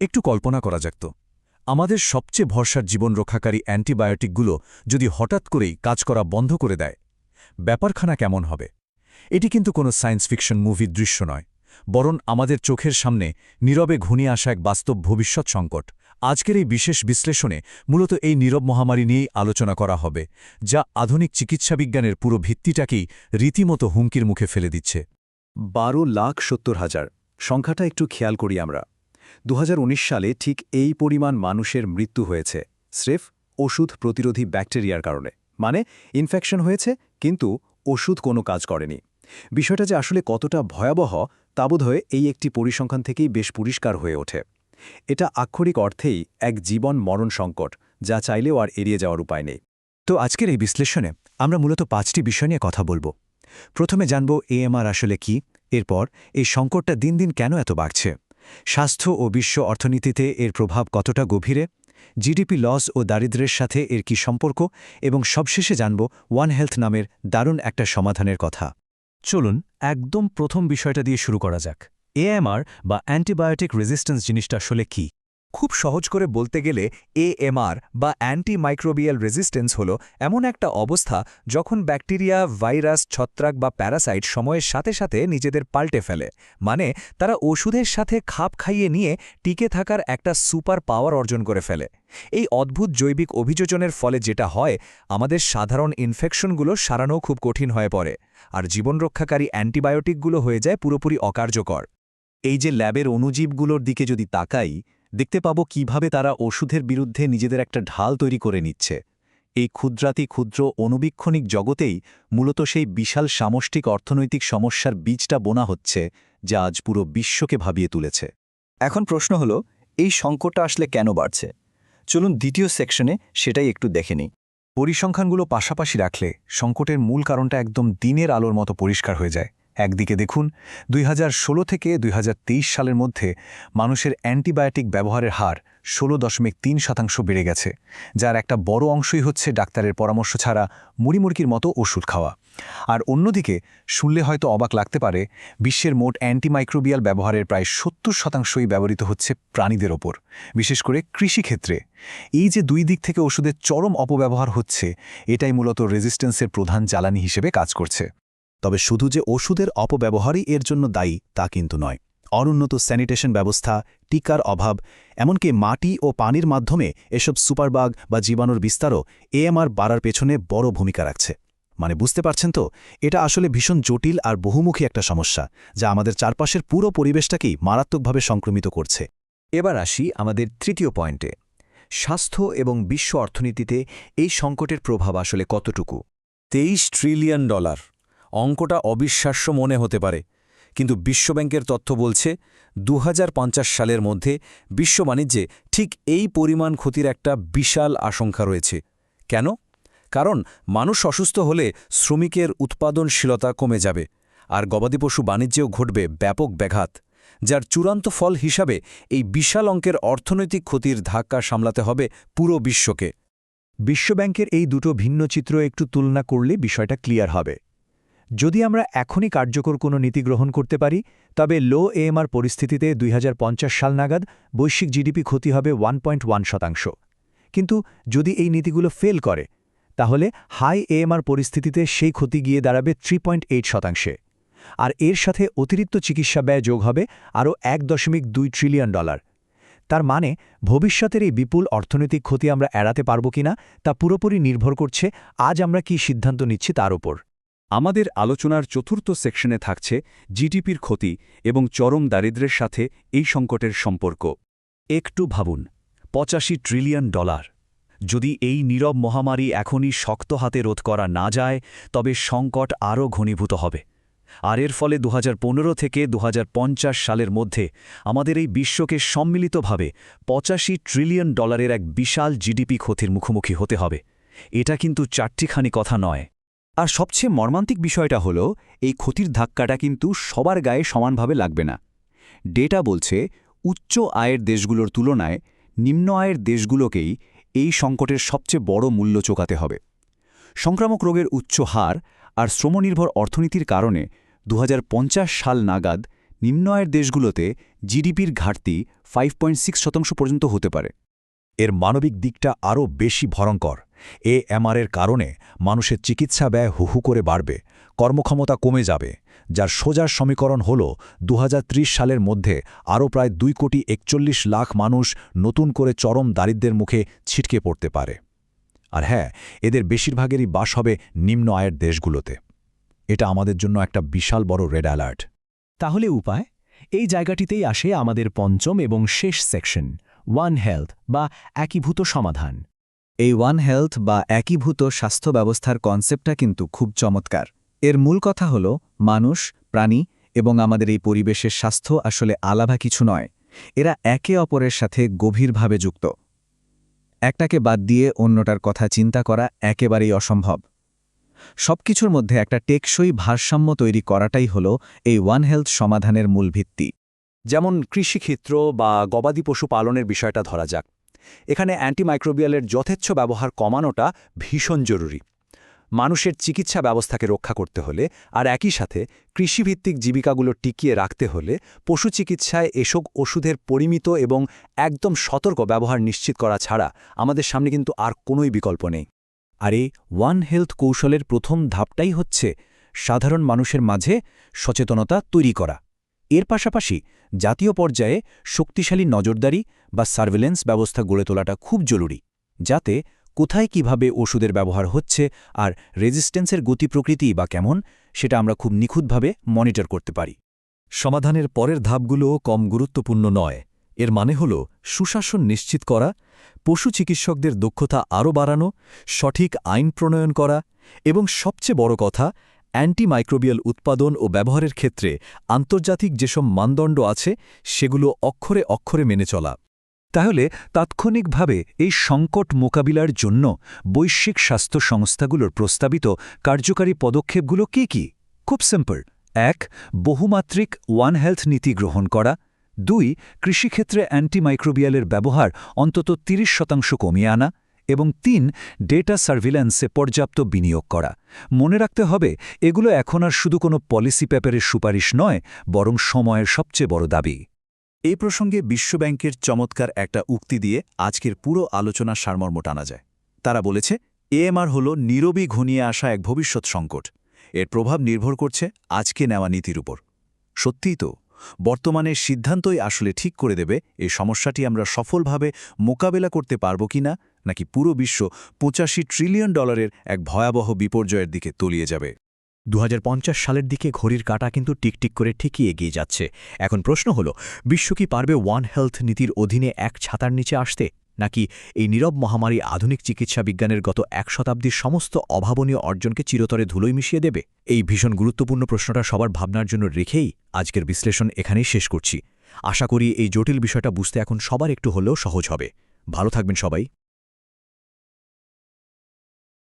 একটু কল্পনা করা যাক তো আমাদের সবচেয়ে ভরসার জীবন রক্ষাকারী অ্যান্টিবায়োটিকগুলো যদি হঠাৎ করেই কাজ করা বন্ধ করে দেয় ব্যাপারখানা কেমন হবে এটি কিন্তু কোনো সায়েন্স ফিকশন মুভির দৃশ্য নয় বরং আমাদের চোখের সামনে নীরবে ঘনিয়ে আসা এক বাস্তব ভবিষ্যৎ সংকট আজকের এই বিশেষ বিশ্লেষণে মূলত এই নীরব মহামারী নিয়েই আলোচনা করা হবে যা আধুনিক চিকিৎসাবিজ্ঞানের পুরো ভিত্তিটাকেই রীতিমতো হুমকির মুখে ফেলে দিচ্ছে 12,70,000 সংখ্যাটা একটু খেয়াল করি আমরা 2019 সালে ঠিক এই পরিমাণ মানুষের মৃত্যু হয়েছে স্রেফ ওষুধ প্রতিরোধী ব্যাকটেরিয়ার কারণে মানে ইনফেকশন হয়েছে কিন্তু ওষুধ কোনো কাজ করেনি বিষয়টা যে আসলে কতটা ভয়াবহ তা বোধহয় এই একটি পরিসংখ্যান থেকেই বেশ পরিষ্কার হয়ে ওঠে এটা আক্ষরিক অর্থেই এক জীবন মরণ সংকট যা চাইলেও আর এড়িয়ে যাওয়ার উপায় নেই। তো আজকের এই বিশ্লেষণে আমরা মূলত 5টি বিষয় নিয়ে কথা বলবো। প্রথমে জানব এএমআর আসলে কি, এরপর এই সংকটটা দিন দিন কেন এত বাড়ছে, স্বাস্থ্য ও বিশ্ব অর্থনীতিতে এর প্রভাব কতটা গভীরে, জিডিপি লস ও দারিদ্র্যের সাথে এর কি সম্পর্ক এবং সবশেষে জানব ওয়ান হেলথ নামের দারুণ একটা সমাধানের কথা। চলুন একদম প্রথম বিষয়টা দিয়ে শুরু করা যাক। এএমআর বা অ্যান্টিবায়োটিক রেজিস্ট্যান্স জিনিসটা আসলে কি? খুব সহজ করে বলতে গেলে এএমআর বা অ্যান্টিমাইক্রোবিয়াল রেজিস্ট্যান্স হল এমন একটা অবস্থা যখন ব্যাকটেরিয়া, ভাইরাস, ছত্রাক বা প্যারাসাইট সময়ের সাথে সাথে নিজেদের পাল্টে ফেলে, মানে তারা ওষুধের সাথে খাপ খাইয়ে নিয়ে টিকে থাকার একটা সুপার পাওয়ার অর্জন করে ফেলে। এই অদ্ভুত জৈবিক অভিযোজনের ফলে যেটা হয়, আমাদের সাধারণ ইনফেকশনগুলো সারানো খুব কঠিন হয়ে পড়ে, আর জীবনরক্ষাকারী অ্যান্টিবায়োটিকগুলো হয়ে যায় পুরোপুরি অকার্যকর। এই যে ল্যাবের অণুজীবগুলোর দিকে যদি তাকাই দেখতে পাবো কিভাবে তারা ওষুধের বিরুদ্ধে নিজেদের একটা ঢাল তৈরি করে নিচ্ছে। এই ক্ষুদ্রাতি ক্ষুদ্র অণুবীক্ষণিক জগতেই মূলত সেই বিশাল সামষ্টিক অর্থনৈতিক সমস্যার বীজটা বোনা হচ্ছে যা আজ পুরো বিশ্বকে ভাবিয়ে তুলেছে। এখন প্রশ্ন হলো, এই সংকটটা আসলে কেন বাড়ছে? চলুন দ্বিতীয় সেকশনে সেটাই একটু দেখে নিই। পরিসংখ্যানগুলো পাশাপাশি রাখলে সংকটের মূল কারণটা একদম দিনের আলোর মতো পরিষ্কার হয়ে যায়। একদিকে দেখুন 2016 থেকে 2023 সালের মধ্যে মানুষের অ্যান্টিবায়োটিক ব্যবহারের হার 16.3% বেড়ে গেছে, যার একটা বড় অংশই হচ্ছে ডাক্তারের পরামর্শ ছাড়া মুড়িমুড়কির মতো ওষুধ খাওয়া। আর অন্যদিকে শুনলে হয়তো অবাক লাগতে পারে, বিশ্বের মোট অ্যান্টিমাইক্রোবিয়াল ব্যবহারের প্রায় 70% ব্যবহৃত হচ্ছে প্রাণীদের ওপর, বিশেষ করে কৃষিক্ষেত্রে। এই যে দুই দিক থেকে ওষুধের চরম অপব্যবহার হচ্ছে, এটাই মূলত রেজিস্ট্যান্সের প্রধান জ্বালানি হিসেবে কাজ করছে। তবে শুধু যে ওষুধের অপব্যবহারই এর জন্য দায়ী তা কিন্তু নয়। অনুন্নত স্যানিটেশন ব্যবস্থা, টিকার অভাব, এমনকি মাটি ও পানির মাধ্যমে এসব সুপারবাগ বা জীবাণুর বিস্তারও এএমআর বাড়ার পেছনে বড় ভূমিকা রাখছে। মানে বুঝতে পারছেন তো, এটা আসলে ভীষণ জটিল আর বহুমুখী একটা সমস্যা যা আমাদের চারপাশের পুরো পরিবেশটাকেই মারাত্মকভাবে সংক্রমিত করছে। এবার আসি আমাদের তৃতীয় পয়েন্টে, স্বাস্থ্য এবং বিশ্ব অর্থনীতিতে এই সংকটের প্রভাব আসলে কতটুকু। $23 ট্রিলিয়ন, অঙ্কটা অবিশ্বাস্য মনে হতে পারে, কিন্তু বিশ্বব্যাংকের তথ্য বলছে 2050 সালের মধ্যে বিশ্ব বাণিজ্যে ঠিক এই পরিমাণ ক্ষতির একটা বিশাল আশঙ্কা রয়েছে। কেন? কারণ মানুষ অসুস্থ হলে শ্রমিকের উৎপাদনশীলতা কমে যাবে, আর গবাদি পশু বাণিজ্যেও ঘটবে ব্যাপক ব্যাঘাত, যার চূড়ান্ত ফল হিসাবে এই বিশাল অঙ্কের অর্থনৈতিক ক্ষতির ধাক্কা সামলাতে হবে পুরো বিশ্বকে। বিশ্বব্যাংকের এই দুটো ভিন্ন চিত্র একটু তুলনা করলে বিষয়টা ক্লিয়ার হবে। যদি আমরা এখনই কার্যকর কোনো নীতি গ্রহণ করতে পারি, তবে লো এএমআর পরিস্থিতিতে 2050 সাল নাগাদ বৈশ্বিক জিডিপি ক্ষতি হবে 1.1%। কিন্তু যদি এই নীতিগুলো ফেল করে, তাহলে হাই এএমআর পরিস্থিতিতে সেই ক্ষতি গিয়ে দাঁড়াবে 3.8%। আর এর সাথে অতিরিক্ত চিকিৎসা ব্যয় যোগ হবে আরও $1.2 ট্রিলিয়ন। তার মানে ভবিষ্যতের এই বিপুল অর্থনৈতিক ক্ষতি আমরা এড়াতে পারব কিনা তা পুরোপুরি নির্ভর করছে আজ আমরা কি সিদ্ধান্ত নিচ্ছি তার উপর। আমাদের আলোচনার চতুর্থ সেকশনে থাকছে জিডিপির ক্ষতি এবং চরম দারিদ্র্যের সাথে এই সংকটের সম্পর্ক। একটু ভাবুন, $85 ট্রিলিয়ন। যদি এই নীরব মহামারী এখনই শক্ত হাতে রোধ করা না যায়, তবে সংকট আরও ঘনীভূত হবে। আর এর ফলে 2015 থেকে 2050 সালের মধ্যে আমাদের এই বিশ্বকে সম্মিলিতভাবে $85 ট্রিলিয়ন এক বিশাল জিডিপি ক্ষতির মুখোমুখি হতে হবে। এটা কিন্তু চারটিখানি কথা নয়। আর সবচেয়ে মর্মান্তিক বিষয়টা হল, এই ক্ষতির ধাক্কাটা কিন্তু সবার গায়ে সমানভাবে লাগবে না। ডেটা বলছে উচ্চ আয়ের দেশগুলোর তুলনায় নিম্ন আয়ের দেশগুলোকেই এই সংকটের সবচেয়ে বড় মূল্য চোকাতে হবে। সংক্রামক রোগের উচ্চ হার আর শ্রমনির্ভর অর্থনীতির কারণে 2050 সাল নাগাদ নিম্ন আয়ের দেশগুলোতে জিডিপির ঘাটতি 5.6% পর্যন্ত হতে পারে। এর মানবিক দিকটা আরও বেশি ভয়ঙ্কর। এএমআরের কারণে মানুষের চিকিৎসা ব্যয় হুহু করে বাড়বে, কর্মক্ষমতা কমে যাবে, যার সোজা সমীকরণ হল 2030 সালের মধ্যে আরও প্রায় 2,41,00,000 মানুষ নতুন করে চরম দারিদ্র্যের মুখে ছিটকে পড়তে পারে। আর হ্যাঁ, এদের বেশিরভাগেরই বাস হবে নিম্ন আয়ের দেশগুলোতে। এটা আমাদের জন্য একটা বিশাল বড় রেড অ্যালার্ট। তাহলে উপায়? এই জায়গাটিতেই আসে আমাদের পঞ্চম এবং শেষ সেকশন, ওয়ান হেলথ বা একীভূত সমাধান। এই ওয়ান হেলথ বা একীভূত স্বাস্থ্য ব্যবস্থার কনসেপ্টটা কিন্তু খুব চমৎকার। এর মূল কথা হল মানুষ, প্রাণী এবং আমাদের এই পরিবেশের স্বাস্থ্য আসলে আলাদা কিছু নয়, এরা একে অপরের সাথে গভীরভাবে যুক্ত। একটাকে বাদ দিয়ে অন্যটার কথা চিন্তা করা একেবারেই অসম্ভব। সবকিছুর মধ্যে একটা টেকসই ভারসাম্য তৈরি করাটাই হল এই ওয়ান হেলথ সমাধানের মূল ভিত্তি। যেমন কৃষিক্ষেত্র বা গবাদি পশু পালনের বিষয়টা ধরা যাক। এখানে অ্যান্টিমাইক্রোবিয়ালের যথেচ্ছ ব্যবহার কমানোটা ভীষণ জরুরি। মানুষের চিকিৎসা ব্যবস্থাকে রক্ষা করতে হলে আর একই সাথে কৃষিভিত্তিক জীবিকাগুলো টিকিয়ে রাখতে হলে পশু চিকিৎসায় এসব ওষুধের পরিমিত এবং একদম সতর্ক ব্যবহার নিশ্চিত করা ছাড়া আমাদের সামনে কিন্তু আর কোনোই বিকল্প নেই। আর এই ওয়ান হেলথ কৌশলের প্রথম ধাপটাই হচ্ছে সাধারণ মানুষের মাঝে সচেতনতা তৈরি করা। এর পাশাপাশি জাতীয় পর্যায়ে শক্তিশালী নজরদারি বা সার্ভেলেন্স ব্যবস্থা গড়ে তোলাটা খুব জরুরি, যাতে কোথায় কিভাবে ওষুধের ব্যবহার হচ্ছে আর রেজিস্ট্যান্সের গতি প্রকৃতি বা কেমন সেটা আমরা খুব নিখুঁতভাবে মনিটর করতে পারি। সমাধানের পরের ধাপগুলোও কম গুরুত্বপূর্ণ নয়। এর মানে হল সুশাসন নিশ্চিত করা, পশু চিকিৎসকদের দক্ষতা আরও বাড়ানো, সঠিক আইন প্রণয়ন করা এবং সবচেয়ে বড় কথা, অ্যান্টিমাইক্রোবিয়াল উৎপাদন ও ব্যবহারের ক্ষেত্রে আন্তর্জাতিক যেসব মানদণ্ড আছে সেগুলো অক্ষরে অক্ষরে মেনে চলা। তাহলে তাৎক্ষণিকভাবে এই সংকট মোকাবিলার জন্য বৈশ্বিক স্বাস্থ্য সংস্থাগুলোর প্রস্তাবিত কার্যকারী পদক্ষেপগুলো কী কী? খুব সিম্পল। 1. বহুমাত্রিক ওয়ান হেলথ নীতি গ্রহণ করা। 2. কৃষিক্ষেত্রে অ্যান্টিমাইক্রোবিয়ালের ব্যবহার অন্তত 30% কমিয়ে আনা। এবং 3. ডেটা সার্ভিল্যান্সে পর্যাপ্ত বিনিয়োগ করা। মনে রাখতে হবে, এগুলো এখন আর শুধু কোনো পলিসি পেপারের সুপারিশ নয়, বরং সময়ের সবচেয়ে বড় দাবি। এই প্রসঙ্গে বিশ্বব্যাংকের চমৎকার একটা উক্তি দিয়ে আজকের পুরো আলোচনার সারমর্ম টানা যায়। তারা বলেছে, এএমআর হল নীরবই ঘনিয়ে আসা এক ভবিষ্যৎ সংকট। এর প্রভাব নির্ভর করছে আজকে নেওয়া নীতির উপর। সত্যিই তো, বর্তমানের সিদ্ধান্তই আসলে ঠিক করে দেবে এই সমস্যাটি আমরা সফলভাবে মোকাবেলা করতে পারব কিনা, নাকি পুরো বিশ্ব $85 ট্রিলিয়ন এক ভয়াবহ বিপর্যয়ের দিকে তলিয়ে যাবে। 2050 সালের দিকে ঘড়ির কাঁটা কিন্তু টিকটিক করে ঠিকই এগিয়ে যাচ্ছে। এখন প্রশ্ন হল, বিশ্ব কি পারবে ওয়ান হেলথ নীতির অধীনে এক ছাতার নিচে আসতে, নাকি এই নীরব মহামারী আধুনিক চিকিৎসা বিজ্ঞানের গত 1 শতাব্দীর সমস্ত অভাবনীয় অর্জনকে চিরতরে ধুলোয় মিশিয়ে দেবে? এই ভীষণ গুরুত্বপূর্ণ প্রশ্নটা সবার ভাবনার জন্য রেখেই আজকের বিশ্লেষণ এখানেই শেষ করছি। আশা করি এই জটিল বিষয়টা বুঝতে এখন সবার একটু হলেও সহজ হবে। ভালো থাকবেন সবাই।